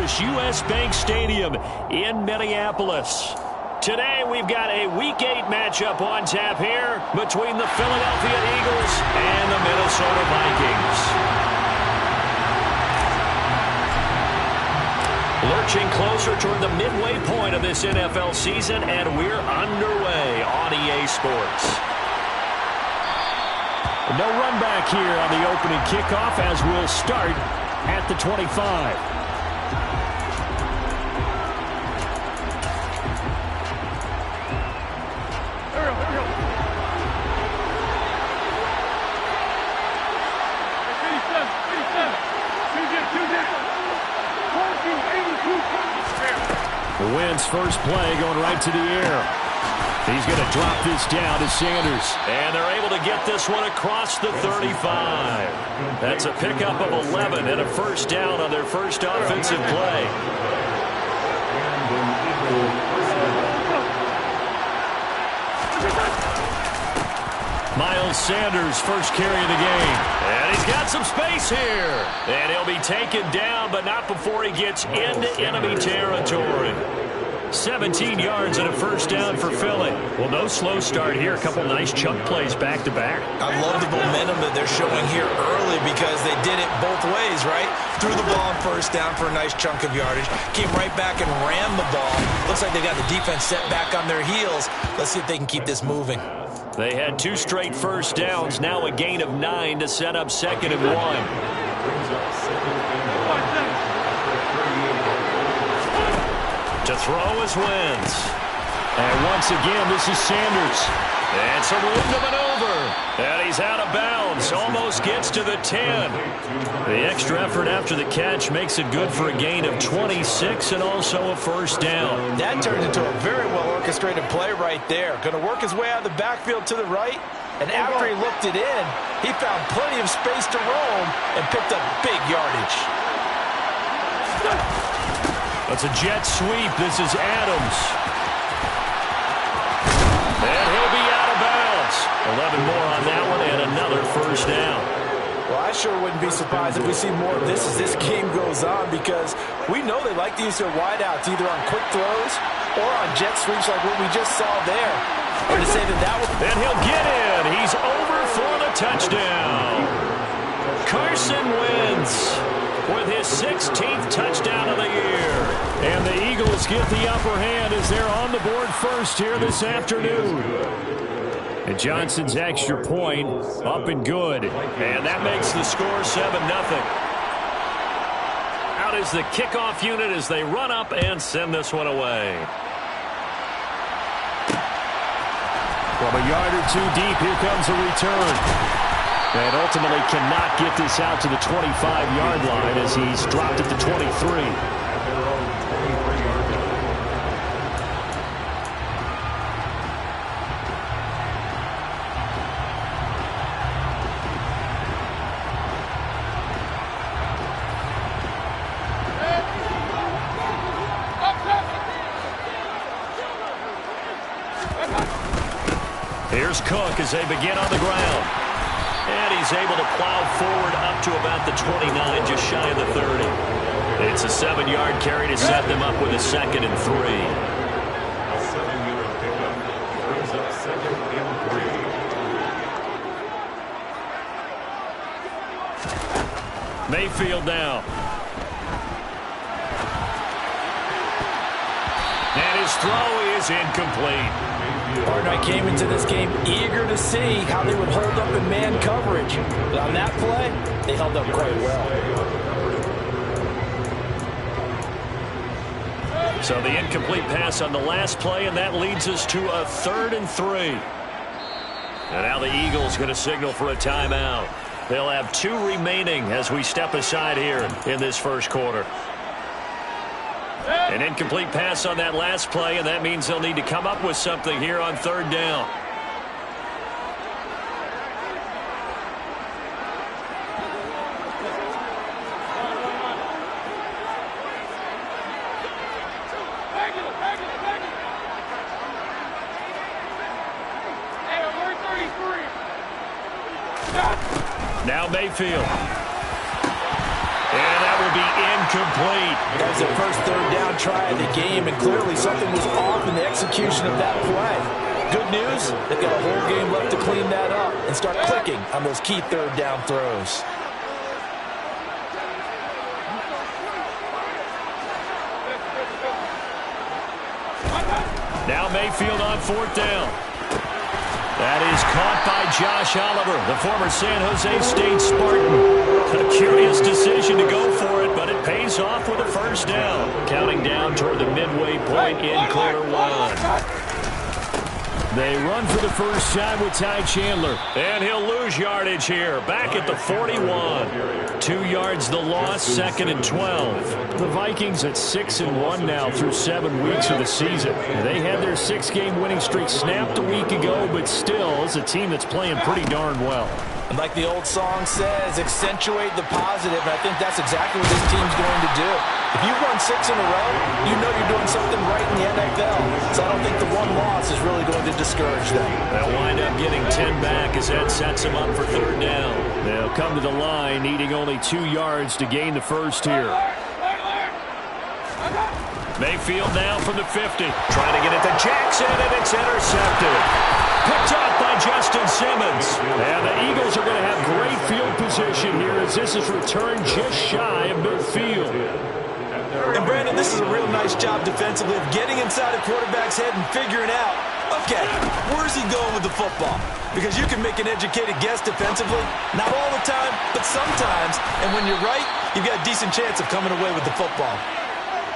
this U.S. Bank Stadium in Minneapolis. Today we've got a Week 8 matchup on tap here between the Philadelphia Eagles and the Minnesota Vikings. Lurching closer toward the midway point of this NFL season, and we're underway on EA Sports. No run back here on the opening kickoff as we'll start at the 25. Wins first play going right to the air. He's going to drop this down to Sanders. And they're able to get this one across the 35. That's a pickup of 11 and a first down on their first offensive play. Miles Sanders, first carry of the game. And he's got some space here. And he'll be taken down, but not before he gets into enemy territory. 17 yards and a first down for Philly. Well, no slow start here. A couple nice chunk plays back-to-back. I love the momentum that they're showing here early because they did it both ways, right? Threw the ball on first down for a nice chunk of yardage. Came right back and ran the ball. Looks like they got the defense set back on their heels. Let's see if they can keep this moving. They had 2 straight first downs. Now a gain of 9 to set up 2nd and 1. To throw is Wentz. And once again, this is Sanders. And some room to maneuver. And he's out of bounds. Almost gets to the 10. The extra effort after the catch makes it good for a gain of 26 and also a first down. That turned into a very well-orchestrated play right there. Going to work his way out of the backfield to the right. And after he looked it in, he found plenty of space to roam and picked up big yardage. That's a jet sweep. This is Adams. And he'll be out of bounds. 11 more on that one and another first down. Well, I sure wouldn't be surprised if we see more of this as this game goes on because we know they like to use their wideouts either on quick throws or on jet sweeps like what we just saw there. Or to say that would... And he'll get in. He's over for the touchdown. Carson Wentz with his 16th touchdown of the year. And the Eagles get the upper hand as they're on the board first here this afternoon. And Johnson's extra point up and good. And that makes the score 7-0. Out is the kickoff unit as they run up and send this one away. From a yard or two deep, here comes a return. And ultimately cannot get this out to the 25-yard line as he's dropped at the 23. Here's Cook as they begin on the ground. And he's able to plow forward up to about the 29, just shy of the 30. It's a 7-yard carry to set them up with a 2nd and 3. A 7-yard pickup brings up 2nd and 3. Mayfield now. And his throw is incomplete. Partner, I came into this game eager to see how they would hold up in man coverage. But on that play, they held up quite well. So the incomplete pass on the last play, and that leads us to a 3rd and 3. And now the Eagles going to signal for a timeout. They'll have 2 remaining as we step aside here in this first quarter. An incomplete pass on that last play, and that means they'll need to come up with something here on 3rd down. Now Mayfield. And that to be incomplete. That was their first third down try of the game, and clearly something was off in the execution of that play. Good news, they've got a whole game left to clean that up and start clicking on those key third down throws. Now Mayfield on fourth down. That is caught by Josh Oliver, the former San Jose State Spartan. A curious decision to go for it, but it pays off with a first down. Counting down toward the midway point in quarter one. They run for the first time with Ty Chandler. And he'll lose yardage here. Back at the 41. 2 yards the loss, 2nd and 12. The Vikings at 6-1 now through 7 weeks of the season. They had their 6-game winning streak snapped a week ago, but still, it's a team that's playing pretty darn well. And like the old song says, accentuate the positive, and I think that's exactly what this team's going to do. If you won 6 in a row, you know you're doing something right in the NFL. So I don't think the one loss is really going to discourage them. They'll wind up getting 10 back as that sets them up for third down. They'll come to the line needing only 2 yards to gain the first here. Mayfield now from the 50. Trying to get it to Jackson, and it's intercepted. Picked off by Justin Simmons. And the Eagles are going to have great field position here as this is returned just shy of midfield. And Brandon, this is a real nice job defensively of getting inside a quarterback's head and figuring out, okay, where's he going with the football? Because you can make an educated guess defensively, not all the time, but sometimes. And when you're right, you've got a decent chance of coming away with the football.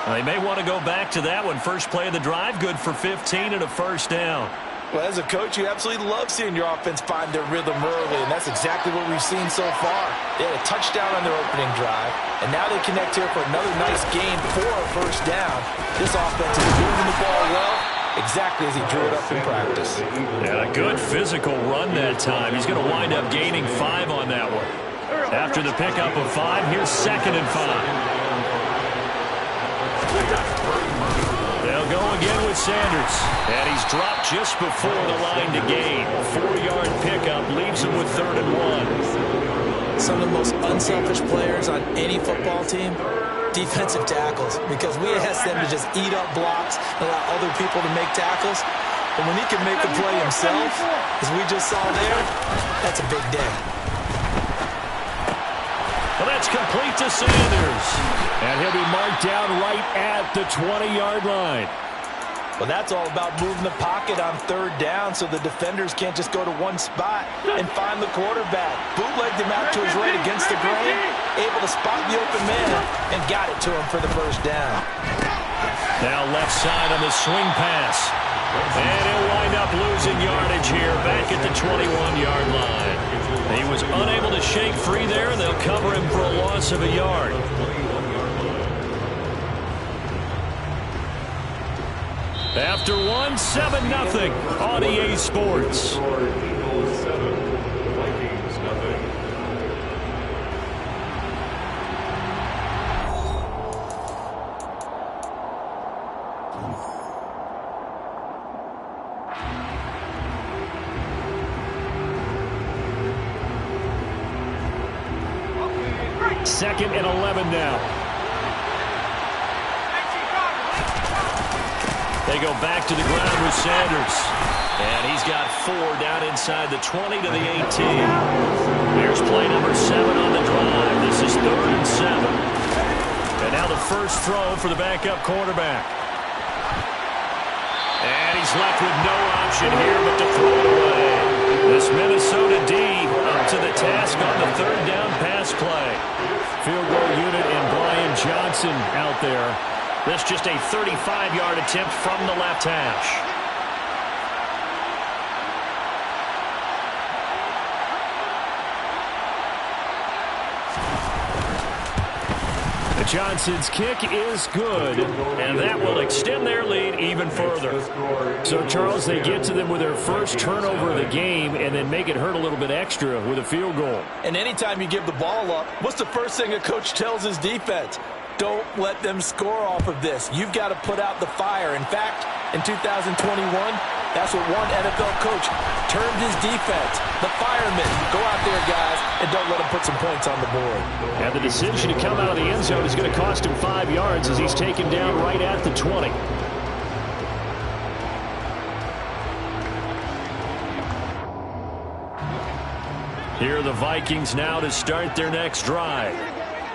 Well, they may want to go back to that one. First play of the drive, good for 15 and a first down. Well, as a coach, you absolutely love seeing your offense find their rhythm early, and that's exactly what we've seen so far. They had a touchdown on their opening drive, and now they connect here for another nice gain for a first down. This offense is moving the ball well, exactly as he drew it up in practice. And a good physical run that time. He's going to wind up gaining 5 on that one. After the pickup of 5, here's 2nd and 5. They'll go again with Sanders. And he's dropped just before the line to gain. 4-yard pickup leaves him with 3rd and 1. Some of the most unselfish players on any football team, defensive tackles. Because we ask them to just eat up blocks and allow other people to make tackles. But when he can make the play himself, as we just saw there, that's a big day. Well, that's complete to Sanders. And he'll be marked down right at the 20-yard line. Well, that's all about moving the pocket on 3rd down so the defenders can't just go to one spot and find the quarterback. Bootlegged him out to his right against the grain, able to spot the open man, and got it to him for the first down. Now left side on the swing pass. And he'll wind up losing yardage here back at the 21-yard line. He was unable to shake free there, and they'll cover him for a loss of a yard. After 1, 7-0 on EA Sports. Eagles 7, Vikings nothing. Second and 11 now. They go back to the ground with Sanders. And he's got 4 down inside the 20 to the 18. Here's play number 7 on the drive. This is 3rd and 7. And now the first throw for the backup quarterback. And he's left with no option here but to throw it away. This Minnesota D up to the task on the 3rd down pass play. Field goal unit and Brian Johnson out there. That's just a 35-yard attempt from the left hash. Johnson's kick is good, and that will extend their lead even further. So, Charles, they get to them with their first turnover of the game and then make it hurt a little bit extra with a field goal. And anytime you give the ball up, what's the first thing a coach tells his defense? Don't let them score off of this. You've got to put out the fire. In fact, in 2021, That's what one NFL coach termed his defense. The firemen. Go out there, guys, and don't let them put some points on the board. And the decision to come out of the end zone is going to cost him 5 yards as he's taken down right at the 20. Here are the Vikings now to start their next drive.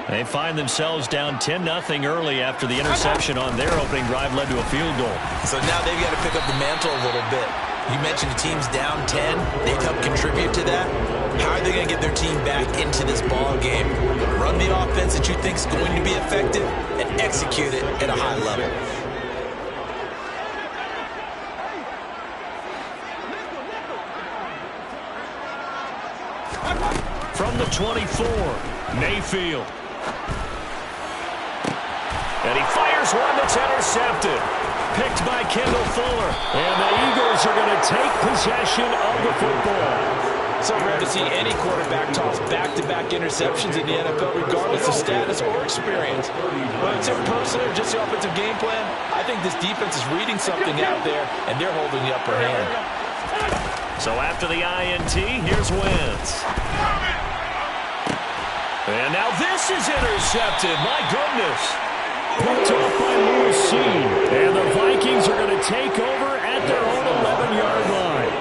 They find themselves down 10-0 early after the interception on their opening drive led to a field goal. So now they've got to pick up the mantle a little bit. You mentioned the team's down 10. They've helped contribute to that. How are they going to get their team back into this ball game? Run the offense that you think is going to be effective and execute it at a high level. From the 24, Mayfield. And he fires one that's intercepted. Picked by Kendall Fuller. And the Eagles are going to take possession of the football. So rare to see any quarterback toss back-to-back interceptions in the NFL, regardless of status or experience. But it's him personally or just the offensive game plan, I think this defense is reading something out there, and they're holding the upper hand. So after the INT, here's Wentz. And now this is intercepted. My goodness. Picked off by Lewis. And the Vikings are going to take over at their own 11-yard line.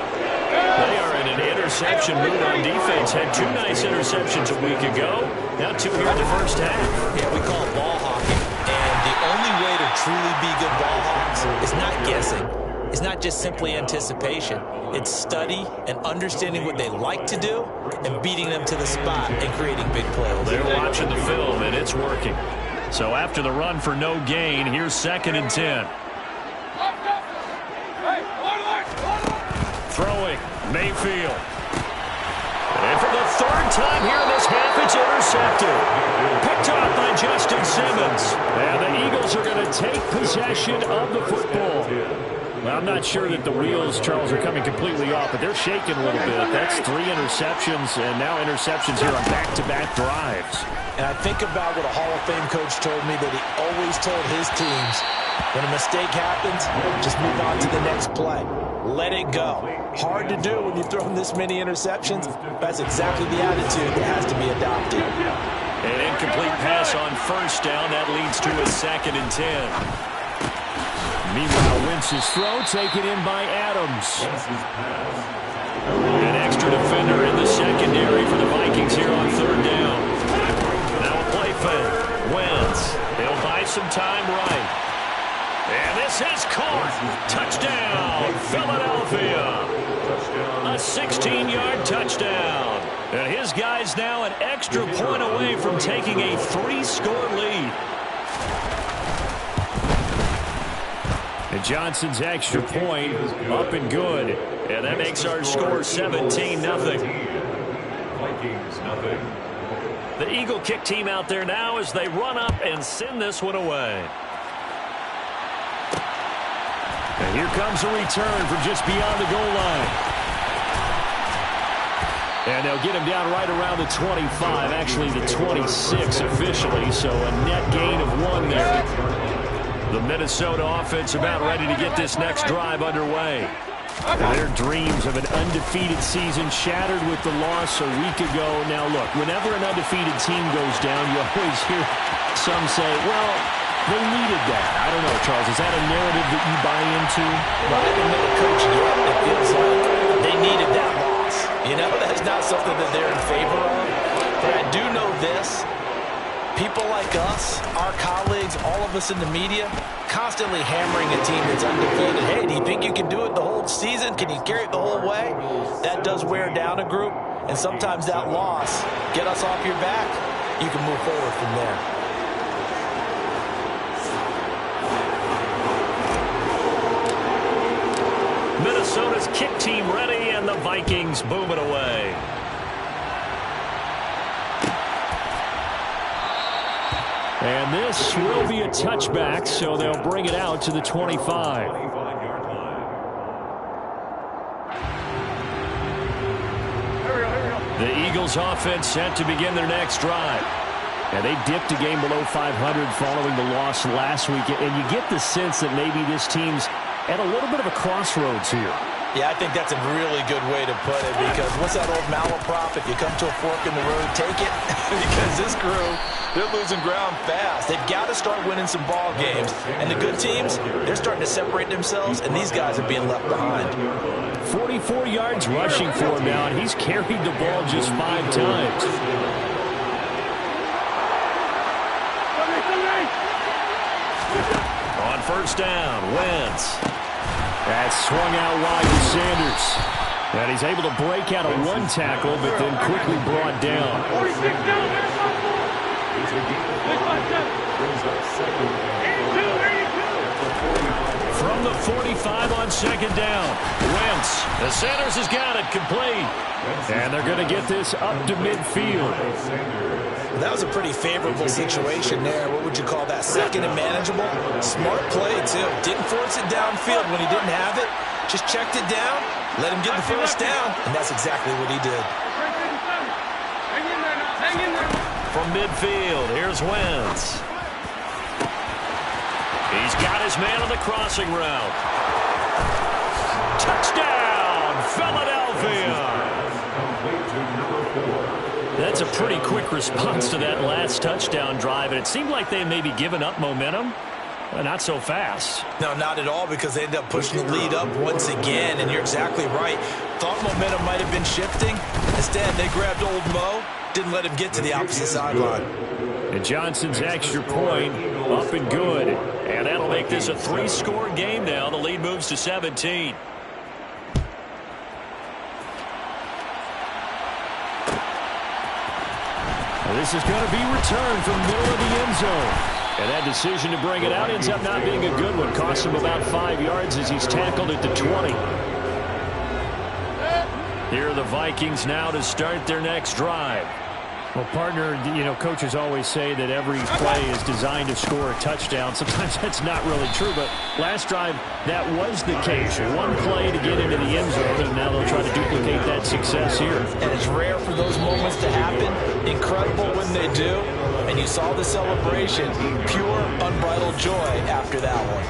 They are in an interception mood on defense. Had 2 nice interceptions a week ago. Now 2 here in the first half. Yeah, we call it ball hawking. And the only way to truly be good ball hawks is not guessing. It's not just simply anticipation. It's study and understanding what they like to do and beating them to the spot and creating big plays. They're watching the film, and it's working. So after the run for no gain, here's 2nd and 10. Throwing, Mayfield. And for the 3rd time here in this half, it's intercepted. Picked off by Justin Simmons. And the Eagles are going to take possession of the football. Well, I'm not sure that the wheels, Charles, are coming completely off, but they're shaking a little bit. That's 3 interceptions, and now interceptions here on back-to-back drives. And I think about what a Hall of Fame coach told me that he always told his teams, when a mistake happens, just move on to the next play. Let it go. Hard to do when you've thrown this many interceptions. That's exactly the attitude that has to be adopted. An incomplete pass on 1st down. That leads to a 2nd and 10. Meanwhile, Wentz's throw taken in by Adams. An extra defender in the secondary for the Vikings here on 3rd down. Now a play fake. Wentz. He'll buy some time right. And this is caught. Touchdown, Philadelphia. A 16-yard touchdown. And his guys now an extra point away from taking a 3-score lead. And Johnson's extra point up and good. And that makes our score 17-0. Vikings, nothing. The Eagle kick team out there now as they run up and send this one away. And here comes a return from just beyond the goal line. And they'll get him down right around the 25, actually the 26 officially, so a net gain of 1 there. The Minnesota offense about ready to get this next drive underway. Their dreams of an undefeated season shattered with the loss a week ago. Now, look, whenever an undefeated team goes down, you always hear some say, well, they needed that. I don't know, Charles. Is that a narrative that you buy into? Well, I haven't met a coach yet that feels like they needed that loss. You know, that's not something that they're in favor of. But I do know this. People like us, our colleagues, all of us in the media, constantly hammering a team that's undefeated. Hey, do you think you can do it the whole season? Can you carry it the whole way? That does wear down a group, and sometimes that loss, get us off your back, you can move forward from there. Minnesota's kick team ready, and the Vikings boom it away. And this will be a touchback, so they'll bring it out to the 25. The Eagles offense set to begin their next drive. And they dipped a game below 500 following the loss last week. And you get the sense that maybe this team's at a little bit of a crossroads here. Yeah, I think that's a really good way to put it, because what's that old malaprop? If you come to a fork in the road, take it. Because this crew, they're losing ground fast. They've got to start winning some ball games. And the good teams, they're starting to separate themselves, and these guys are being left behind. 44 yards rushing for him now, and he's carried the ball just 5 times. On first down, Wentz. That's swung out wide to Sanders. And he's able to break out of 1 tackle, but then quickly brought down. From the 45 on second down, Wentz. The Sanders has got it complete. And they're going to get this up to midfield. That was a pretty favorable situation there. What would you call that? Second and manageable? Smart play, too. Didn't force it downfield when he didn't have it. Just checked it down, let him get the first down, and that's exactly what he did. From midfield, here's Wentz. He's got his man on the crossing route. Touchdown, Philadelphia! That's a pretty quick response to that last touchdown drive, and it seemed like they may be giving up momentum. Not so fast. No, not at all, because they ended up pushing the lead up once again, and you're exactly right. Thought momentum might have been shifting. Instead, they grabbed old Mo, didn't let him get to the opposite sideline. And Johnson's extra point up and good. And that'll make this a 3-score game now. The lead moves to 17. This is going to be returned from the middle of the end zone. And that decision to bring it out ends up not being a good one. Costs him about 5 yards as he's tackled at the 20. Here are the Vikings now to start their next drive. Well, partner, coaches always say that every play is designed to score a touchdown. Sometimes that's not really true, but last drive, that was the case. One play to get into the end zone, and now they'll try to duplicate that success here. And it's rare for those moments to happen. Incredible when they do. And you saw the celebration. Pure, unbridled joy after that one.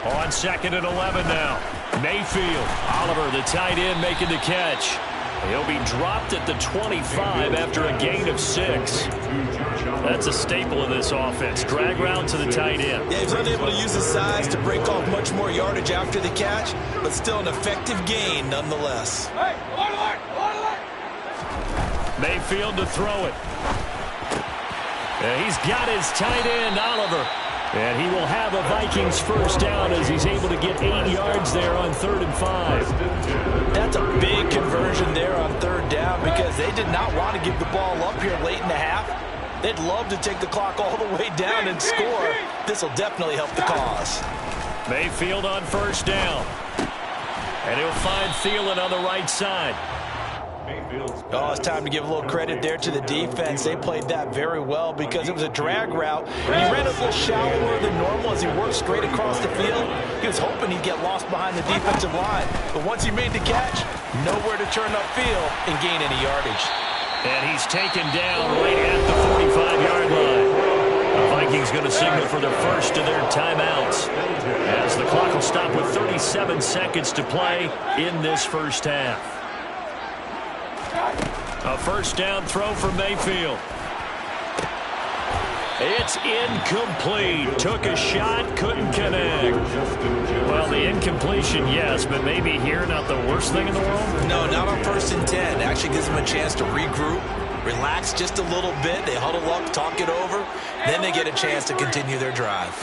On second and 11 now. Mayfield. Oliver, the tight end, making the catch. He'll be dropped at the 25 after a gain of 6. That's a staple of this offense. Drag route to the tight end. Yeah, he's unable to use his size to break off much more yardage after the catch, but still an effective gain nonetheless. Mayfield to throw it. He's got his tight end, Oliver. And he will have a Vikings first down as he's able to get 8 yards there on 3rd and 5. That's a big conversion there on 3rd down, because they did not want to give the ball up here late in the half. They'd love to take the clock all the way down and score. This will definitely help the cause. Mayfield on first down. And he'll find Thielen on the right side. Oh, it's time to give a little credit there to the defense. They played that very well, because it was a drag route. And he ran a little shallower than normal as he worked straight across the field. He was hoping he'd get lost behind the defensive line. But once he made the catch, nowhere to turn upfield and gain any yardage. And he's taken down right at the 45-yard line. The Vikings going to signal for the first of their timeouts, as the clock will stop with 37 seconds to play in this first half. A first down throw for Mayfield. It's incomplete. Took a shot, couldn't connect. Well, the incompletion, yes, but maybe here not the worst thing in the world? No, not on 1st and 10. It actually gives them a chance to regroup, relax just a little bit. They huddle up, talk it over. Then they get a chance to continue their drive.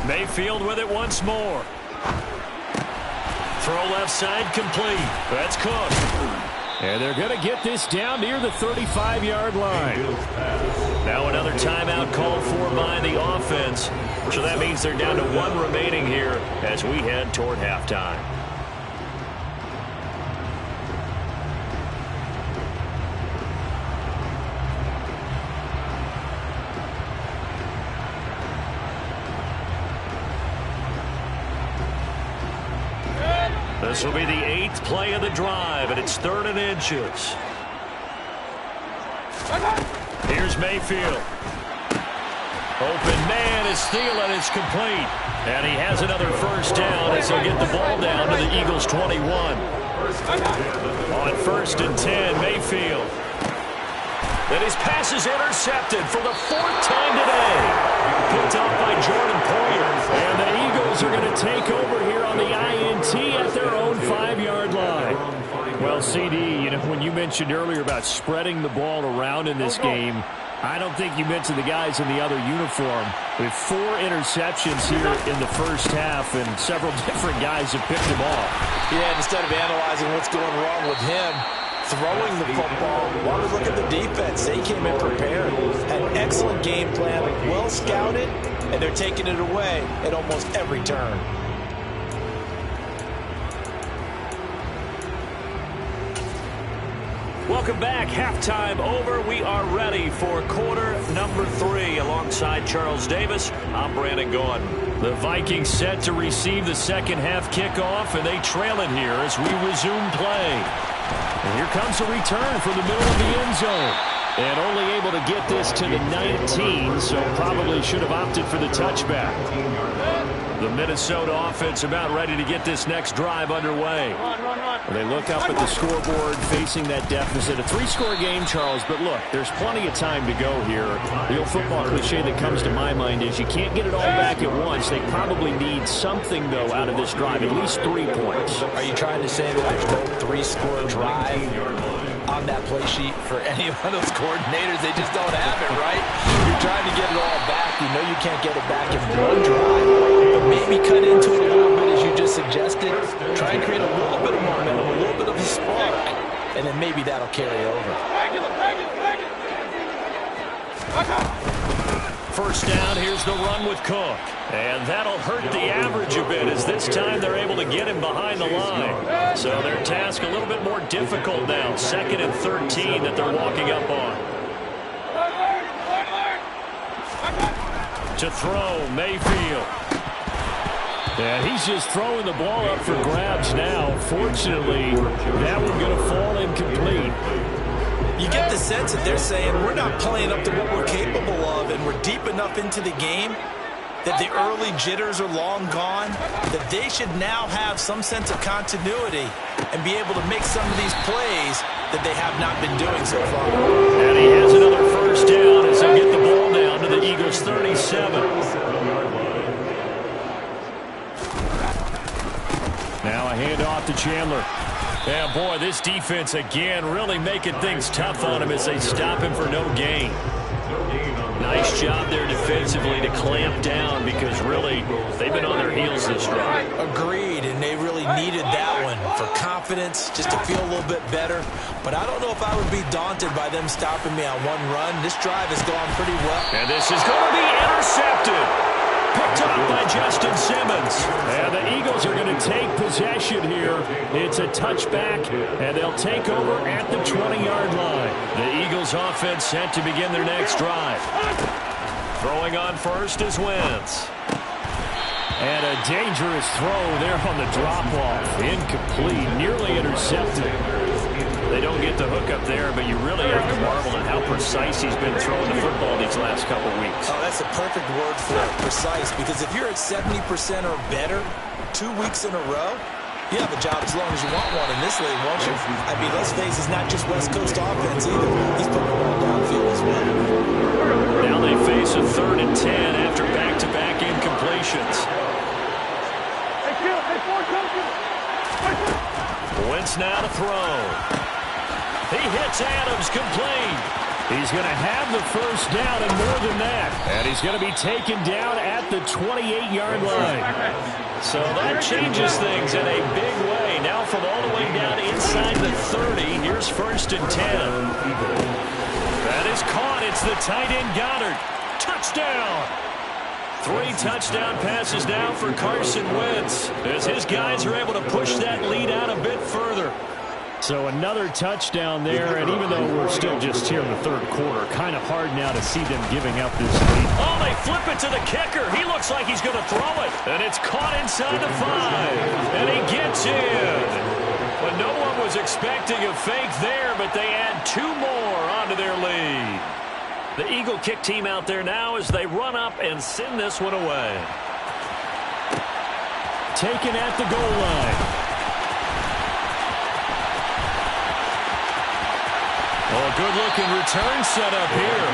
Mayfield with it once more. Throw left side complete. That's Cook. And they're going to get this down near the 35-yard line. Now another timeout called for by the offense. So that means they're down to 1 remaining here as we head toward halftime. This will be the 8th play of the drive, and it's 3rd and inches. Here's Mayfield. Open man is Thielen. It's complete. And he has another first down as he'll get the ball down to the Eagles' 21. On 1st and 10, Mayfield. And his pass is intercepted for the 4th time today. Picked off by Jordan Poyer. And the Eagles are going to take over here on the INT at their own 5-yard line. Well, CD, you know, when you mentioned earlier about spreading the ball around in this game, I don't think you mentioned the guys in the other uniform. With 4 interceptions here in the first half, and several different guys have picked them off. Yeah, instead of analyzing what's going wrong with him, throwing the football, while we look at the defense, they came in prepared, had an excellent game plan, well scouted, and they're taking it away at almost every turn. Welcome back. Halftime over. We are ready for quarter number 3. Alongside Charles Davis, I'm Brandon Gaudin. The Vikings set to receive the second half kickoff, and they trail it here as we resume play. And here comes a return from the middle of the end zone. And only able to get this to the 19, so probably should have opted for the touchback. The Minnesota offense about ready to get this next drive underway. They look up at the scoreboard facing that deficit. A 3-score game, Charles, but look, there's plenty of time to go here. The old football cliche that comes to my mind is you can't get it all back at once. They probably need something, though, out of this drive, at least 3 points. Are you trying to say that there's no 3-score drive on that play sheet for any one of those coordinators? They just don't have it, right? You're trying to get it all back. You know you can't get it back in one drive. But maybe cut into it a little bit, as you just suggested. Try and create a little bit of momentum, a little bit of a spark, and then maybe that'll carry over. First down, here's the run with Cook. And that'll hurt the average a bit, as this time they're able to get him behind the line. So their task a little bit more difficult now. 2nd and 13 that they're walking up on. To throw, Mayfield. And he's just throwing the ball up for grabs now. Fortunately, that one going to fall incomplete. You get the sense that they're saying we're not playing up to what we're capable of, and we're deep enough into the game that the early jitters are long gone, that they should now have some sense of continuity and be able to make some of these plays that they have not been doing so far. And he has another first down as they get the ball down to the Eagles' 37. Now a handoff to Chandler. Yeah, boy, this defense again really making things tough on him as they stop him for no gain. Nice job there defensively to clamp down, because really they've been on their heels this drive. Agreed, and they really needed that one for confidence, just to feel a little bit better. But I don't know if I would be daunted by them stopping me on one run. This drive has gone pretty well. And this is going to be intercepted. Picked up by Justin Simmons. And the Eagles are going to take possession here. It's a touchback, and they'll take over at the 20-yard line. The Eagles offense set to begin their next drive. Throwing on first is Wentz. And a dangerous throw there on the drop-off. Incomplete, nearly intercepted. They don't get the hook up there, but you really have to marvel at how precise he's been throwing the football these last couple weeks. Oh, that's a perfect word for it, precise, because if you're at 70% or better 2 weeks in a row, you have a job as long as you want one in this league, won't you? I mean, let's face it, it's not just West Coast offense either. He's putting the ball downfield as well. Now they face a 3rd and 10 after back-to-back incompletions. Wentz now to throw. He hits Adams, complete. He's going to have the first down and more than that. And he's going to be taken down at the 28-yard line. So that changes things in a big way. Now from all the way down inside the 30, here's 1st and 10. That is caught. It's the tight end Goddard. Touchdown. 3 touchdown passes now for Carson Wentz, as his guys are able to push that lead out a bit further. So another touchdown there, and even though we're still just here in the 3rd quarter, kind of hard now to see them giving up this lead. Oh, they flip it to the kicker. He looks like he's going to throw it, and it's caught inside the 5, and he gets in. But no one was expecting a fake there, but they add 2 more onto their lead. The Eagle kick team out there now as they run up and send this one away. Taken at the goal line. Oh, a good-looking return set up here.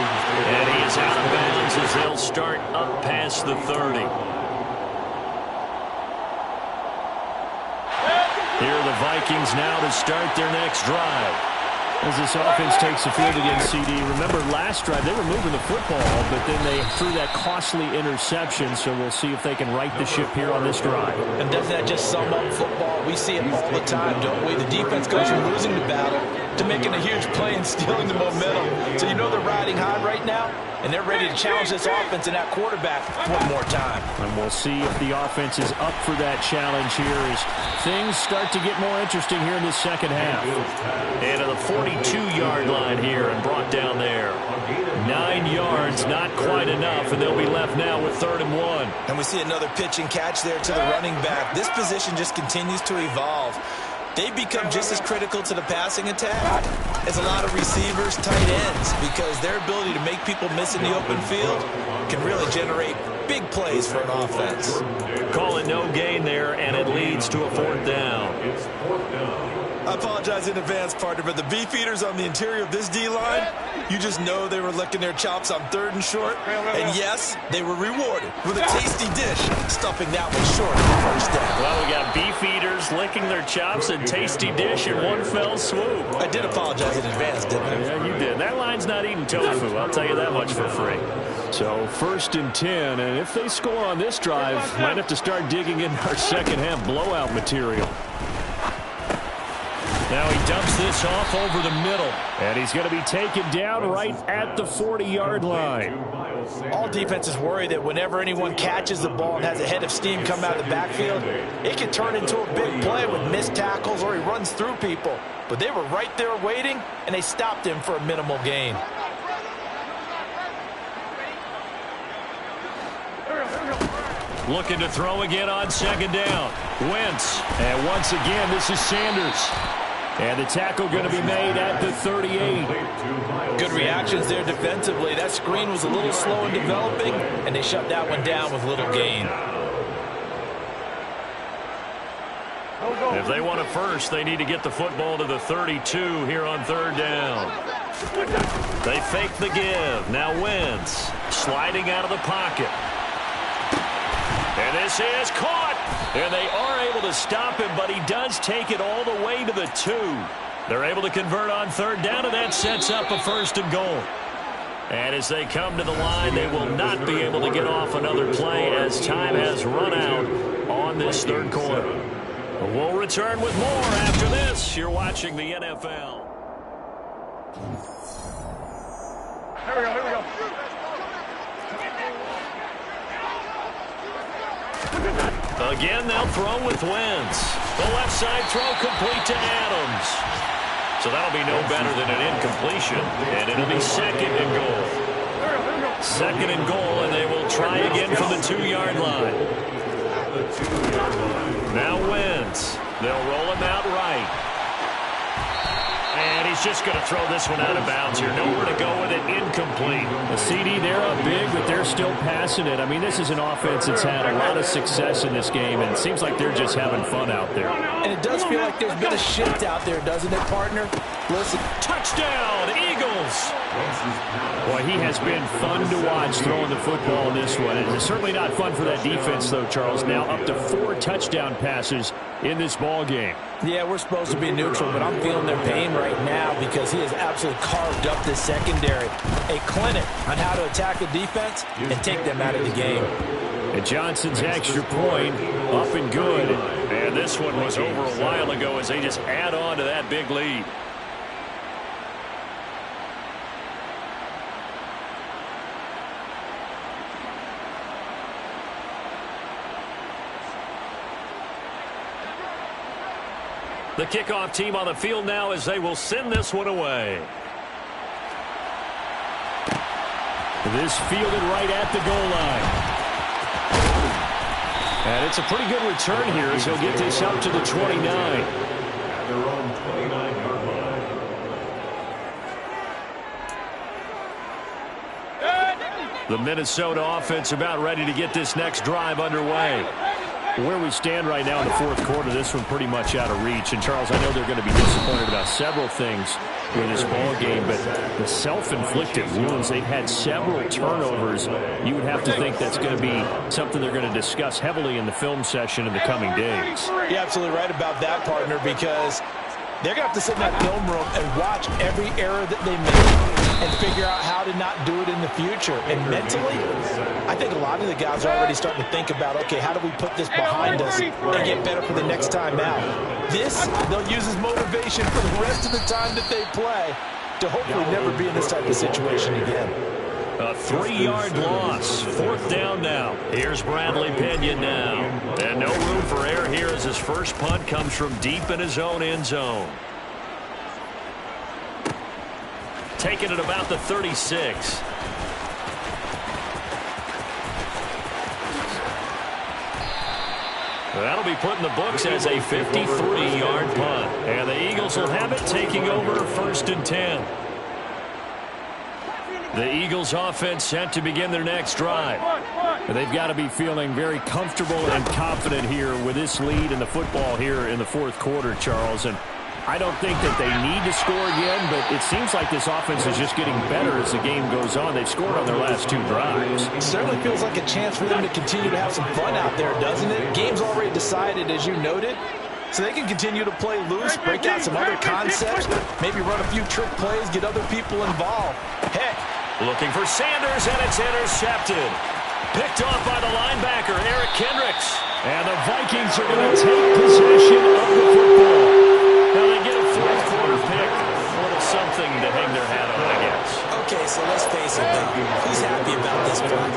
And he is out of bounds as they'll start up past the 30. Here are the Vikings now to start their next drive. As this offense takes the field again, CD, remember last drive they were moving the football, but then they threw that costly interception, so we'll see if they can right the ship here on this drive. And doesn't that just sum up football? We see it all the time, don't we? The defense goes from losing the battle to making a huge play and stealing the momentum. So you know they're riding high right now, and they're ready to challenge this offense and that quarterback one more time. And we'll see if the offense is up for that challenge here as things start to get more interesting here in the second half. And to the 42-yard line here and brought down there. 9 yards, not quite enough, and they'll be left now with 3rd and 1. And we see another pitch and catch there to the running back. This position just continues to evolve. They become just as critical to the passing attack as a lot of receivers, tight ends, because their ability to make people miss in the open field can really generate big plays for an offense. Call it no gain there, and it leads to a 4th down. I apologize in advance, partner, but the beefeaters on the interior of this D-line, you just know they were licking their chops on 3rd and short. And yes, they were rewarded with a tasty dish, stuffing that one short of the 1st down. Well, we got beefeaters licking their chops and tasty dish in one fell swoop. I did apologize in advance, didn't I? Yeah, you did. That line's not eating tofu, I'll tell you that much for free. So 1st and 10, and if they score on this drive, might have to start digging in our second half blowout material. Now he dumps this off over the middle. And he's going to be taken down right at the 40-yard line. All defenses worry that whenever anyone catches the ball and has a head of steam come out of the backfield, it can turn into a big play with missed tackles or he runs through people. But they were right there waiting, and they stopped him for a minimal gain. Looking to throw again on 2nd down. Wentz. And once again, this is Sanders. And the tackle going to be made at the 38. Good reactions there defensively. That screen was a little slow in developing, and they shut that one down with little gain. If they want a first, they need to get the football to the 32 here on 3rd down. They fake the give. Now Wentz sliding out of the pocket. And this is caught. And they are able to stop him, but he does take it all the way to the 2. They're able to convert on 3rd down, and that sets up a 1st and goal. And as they come to the line, they will not be able to get off another play as time has run out on this 3rd quarter. We'll return with more after this. You're watching the NFL. Here we go. Again, they'll throw with Wentz. The left side throw complete to Adams. So that'll be no better than an incompletion. And it'll be 2nd and goal. 2nd and goal, and they will try again from the 2-yard line. Now Wentz. They'll roll him out right. And he's just going to throw this one out of bounds here. Nowhere to go with it. Incomplete. The CD, they're up big, but they're still passing it. I mean, this is an offense that's had a lot of success in this game, and it seems like they're just having fun out there. And it does feel like there's been a shift out there, doesn't it, partner? Listen. Touchdown, Eagles. Boy, he has been fun to watch throwing the football in this one. It's certainly not fun for that defense, though, Charles. Now up to 4 touchdown passes in this ball game. Yeah, we're supposed to be neutral, but I'm feeling their pain right now because he has absolutely carved up this secondary. A clinic on how to attack a defense and take them out of the game. And Johnson's extra point up and good. And this one was over a while ago as they just add on to that big lead. The kickoff team on the field now as they will send this one away. This fielded right at the goal line. And it's a pretty good return here as he'll get this up to the 29. At their own 29-yard line. The Minnesota offense about ready to get this next drive underway. Where we stand right now in the fourth quarter, this one pretty much out of reach. And, Charles, I know they're going to be disappointed about several things with this ball game, but the self-inflicted wounds, they've had several turnovers. You would have to think that's going to be something they're going to discuss heavily in the film session in the coming days. You're absolutely right about that, partner, because they're going to have to sit in that film room and watch every error that they make and figure out how to not do it in the future. And mentally, I think a lot of the guys are already starting to think about, okay, how do we put this behind us and get better for the next time out? This, they'll use as motivation for the rest of the time that they play to hopefully never be in this type of situation again. A 3-yard loss. Fourth down now. Here's Bradley Pinion now. And no room for error here as his first punt comes from deep in his own end zone. Taking it about the 36. That'll be put in the books as a 53-yard punt. And the Eagles will have it, taking over 1st and 10. The Eagles offense set to begin their next drive. They've got to be feeling very comfortable and confident here with this lead in the football here in the fourth quarter, Charles. And I don't think that they need to score again, but it seems like this offense is just getting better as the game goes on. They've scored on their last 2 drives. It certainly feels like a chance for them to continue to have some fun out there, doesn't it? Game's already decided, as you noted, so they can continue to play loose, break out some other concepts, maybe run a few trick plays, get other people involved. Heck, looking for Sanders, and it's intercepted. Picked off by the linebacker, Eric Kendricks. And the Vikings are going to take possession of the football. Now they get a fourth quarter pick. A little something to hang their hat on, I guess. Okay, so let's face it, though. Who's happy about this play?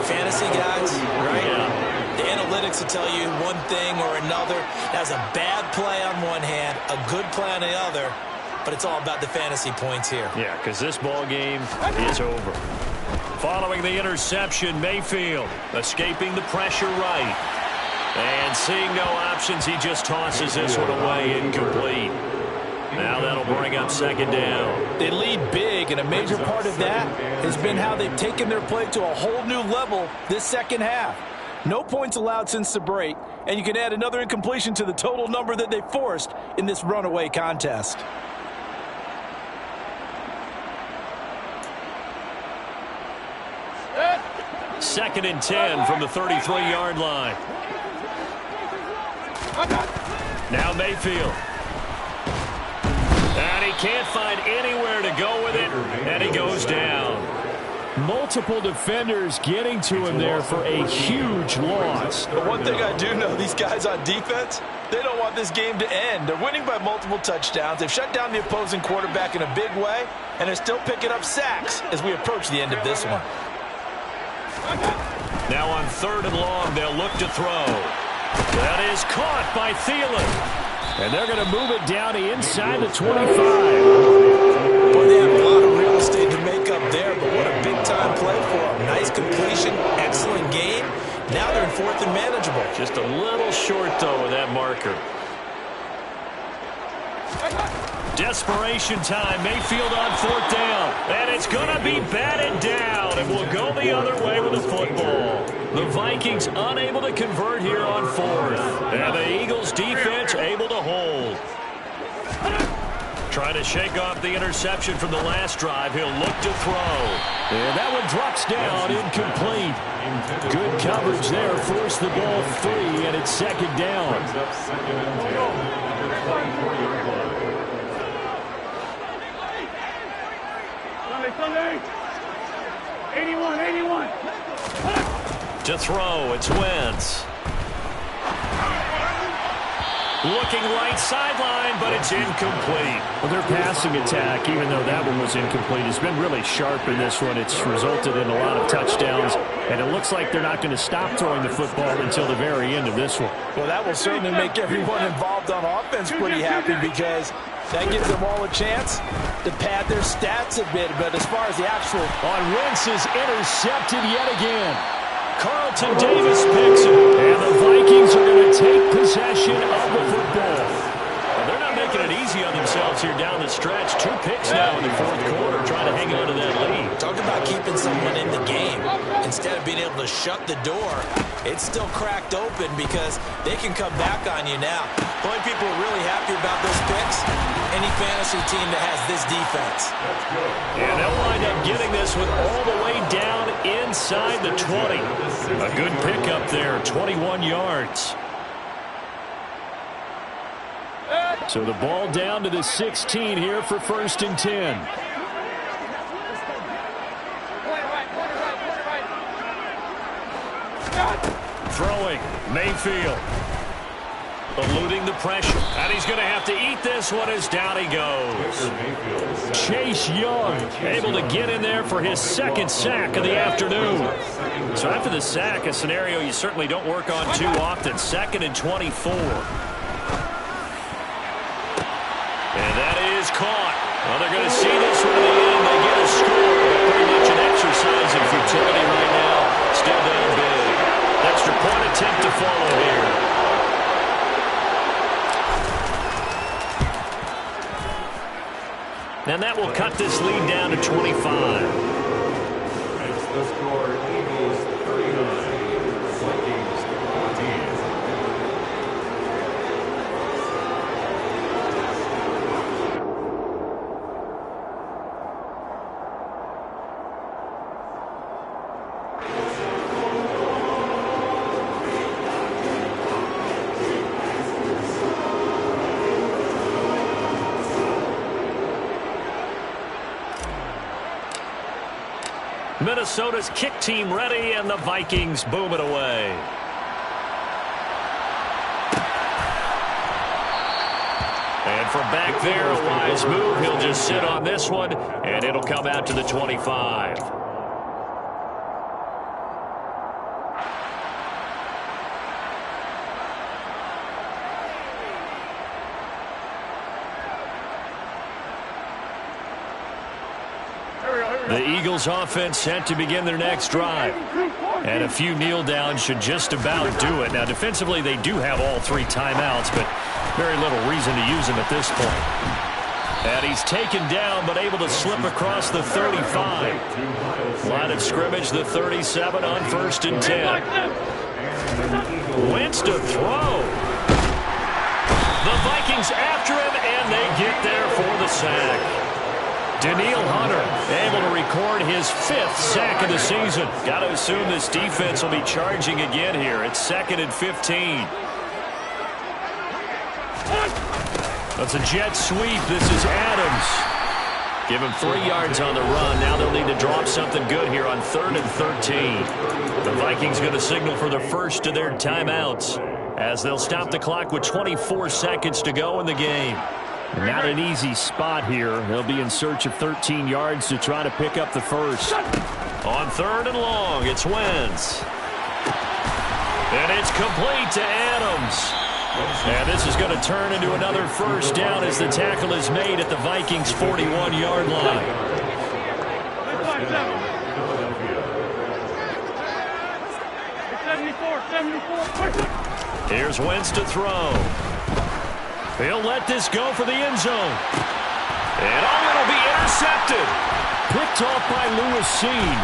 Fantasy guys, right? Yeah. The analytics will tell you one thing or another. That's a bad play on one hand, a good play on the other. But it's all about the fantasy points here. Yeah, because this ball game is over. Following the interception, Mayfield escaping the pressure right. And seeing no options, he just tosses this one away, incomplete. Now that'll bring up 2nd down. They lead big, and a major part of that has been how they've taken their play to a whole new level this second half. No points allowed since the break, and you can add another incompletion to the total number that they forced in this runaway contest. Second and 10 from the 33-yard line. Now Mayfield. And he can't find anywhere to go with it, and he goes down. Multiple defenders getting to him there for a huge loss. But one thing I do know, these guys on defense, they don't want this game to end. They're winning by multiple touchdowns. They've shut down the opposing quarterback in a big way, and they're still picking up sacks as we approach the end of this one. Now on 3rd and long, they'll look to throw. That is caught by Thielen. And they're going to move it down to inside the 25. Boy, they have a lot of real estate to make up there, but what a big-time play for them. Nice completion, excellent game. Now they're in 4th and manageable. Just a little short, though, of that marker. Desperation time. Mayfield on 4th down. And it's going to be batted down. And we'll go the other way with the football. The Vikings unable to convert here on 4th. And the Eagles defense able to hold. Trying to shake off the interception from the last drive. He'll look to throw. And that one drops down, incomplete. Good coverage there. Force the ball free, and it's 2nd down. Sunday. 81. To throw, it's Wentz. Looking right sideline, but it's incomplete. Well, their passing attack, even though that one was incomplete, has been really sharp in this one. It's resulted in a lot of touchdowns, and it looks like they're not going to stop throwing the football until the very end of this one. Well, that will certainly make everyone involved on offense pretty happy because that gives them all a chance to pad their stats a bit. But as far as the actual... Wentz is intercepted yet again. Carlton Davis picks it. And the Vikings are going to take possession of the football. Well, they're not making it easy easy on themselves here down the stretch. 2 picks now in the fourth quarter, trying to hang on to that lead. Talk about keeping someone in the game. Instead of being able to shut the door, it's still cracked open because they can come back on you now. The only people who are really happy about those picks, any fantasy team that has this defense. And they'll wind up getting this with all the way down inside the 20. A good pickup there, 21 yards. So the ball down to the 16 here for 1st and 10. Throwing, Mayfield. Eluding the pressure. And he's going to have to eat this one as down he goes. Chase Young able to get in there for his 2nd sack of the afternoon. So after the sack, a scenario you certainly don't work on too often. 2nd and 24. And that is caught. Well, they're going to see this one in the end. They get a score. Pretty much an exercise in futility right now. Still down big. Extra point attempt to follow here. And that will cut this lead down to 25. It's the score, Eagles 39, Vikings 14. Minnesota's kick team ready, and the Vikings boom it away. And from back there, a wise move. He'll just sit on this one, and it'll come out to the 25. The Eagles offense set to begin their next drive. And a few kneel downs should just about do it. Now, defensively, they do have all 3 timeouts, but very little reason to use them at this point. And he's taken down, but able to slip across the 35. Line of scrimmage, the 37 on 1st and 10. Wentz to throw. The Vikings after him, and they get there for the sack. Daniil Hunter able to record his 5th sack of the season. Got to assume this defense will be charging again here. It's 2nd and 15. That's a jet sweep. This is Adams. Give him 3 yards on the run. Now they'll need to drop something good here on 3rd and 13. The Vikings going to signal for the first of their timeouts as they'll stop the clock with 24 seconds to go in the game. Not an easy spot here. They'll be in search of 13 yards to try to pick up the first. On 3rd and long, it's Wentz. And it's complete to Adams. And this is going to turn into another first down as the tackle is made at the Vikings' 41-yard line. Here's Wentz to throw. He'll let this go for the end zone. And it'll be intercepted. Picked off by Lewis Seen.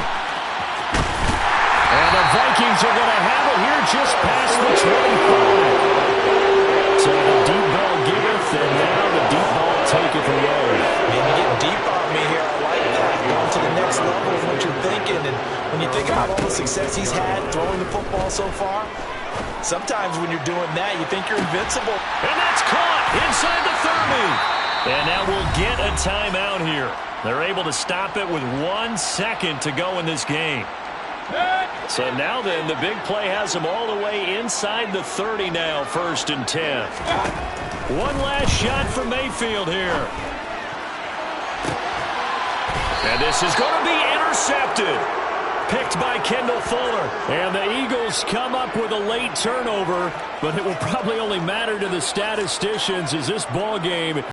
And the Vikings are going to have it here just past the 25. So the deep ball giveth, and now the deep ball taketh away. Man, you're getting deep on me here. I like that. Going to the next level of what you're thinking. And when you think about all the success he's had throwing the football so far, sometimes when you're doing that, you think you're invincible. And that's caught inside the 30. And now we'll get a timeout here. They're able to stop it with 1 second to go in this game. So now then, the big play has them all the way inside the 30 now, 1st and 10. One last shot for Mayfield here. And this is going to be intercepted. Picked by Kendall Fuller. And the Eagles come up with a late turnover, but it will probably only matter to the statisticians as this ball game